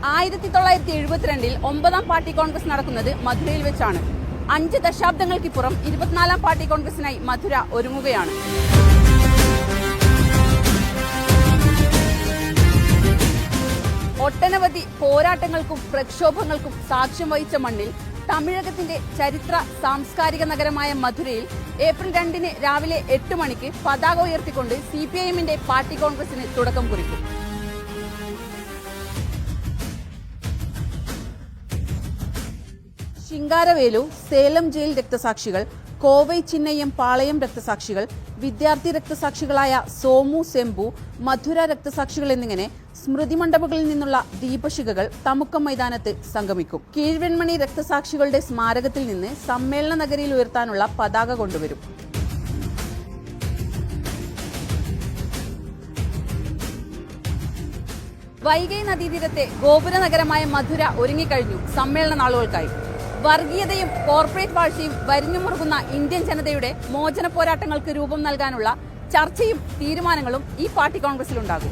1972 9ാം party Congress നടക്കുന്നത് മധുരയിൽ വെച്ചാണ്. 5 ദശാബ്ദങ്ങൾക്കിപ്പുറം 24ാം പാർട്ടി കോൺഗ്രസിനായി മധുര ഒരുങ്ങുകയാണ്. ഒട്ടനവധി പോരാട്ടങ്ങൾക്കും പ്രക്ഷോഭങ്ങൾക്കും സാക്ഷ്യം വഹിച്ച മണ്ണിൽ തമിഴകത്തിന്റെ ചരിത്ര സാംസ്കാരിക നഗരമായ മധുരയിൽ ഏപ്രിൽ 2 രാവിലെ 8 മണിക്ക് പതാക ഉയർത്തിക്കൊണ്ട് CPIMന്റെ പാർട്ടി കോൺഗ്രസിന് തുടക്കം കുറിക്കും. ശിങ്കാരവേലു, സേലം ജയിൽ രക്തസാക്ഷികൾ, കോവൈ ചിന്നയ്യം പാളയം രക്തസാക്ഷികൾ, വിദ്യാർത്ഥി രക്തസാക്ഷികളായ സോമു സെമ്പു, മധുര രക്തസാക്ഷികൾ എന്നിങ്ങനെ സ്മൃതി മണ്ഡപങ്ങളിൽ നിന്നുള്ള ദീപശിഖകൾ തമുക്കം മൈതാനത്ത് സംഗമിക്കും. കീഴ്വെൺമണി രക്തസാക്ഷികളുടെ സ്മാരകത്തിൽ നിന്ന് സമ്മേളന നഗരിയിൽ ഉയർത്താനുള്ള പതാക കൊണ്ടുവരും. വൈഗൈ നദീതീരത്തെ ഗോപുര നഗരമായ മധുര ഒരുങ്ങിക്കഴിഞ്ഞു സമ്മേളന നാളുകൾക്കായി. വർഗീയതയും കോർപ്പറേറ്റ് വാഴ്ചയും വരിഞ്ഞുമുറുകുന്ന ഇന്ത്യൻ ജനതയുടെ മോചന പോരാട്ടങ്ങൾക്ക് രൂപം നൽകാനുള്ള ചർച്ചയും തീരുമാനങ്ങളും ഈ പാർട്ടി കോൺഗ്രസിലുണ്ടാകും.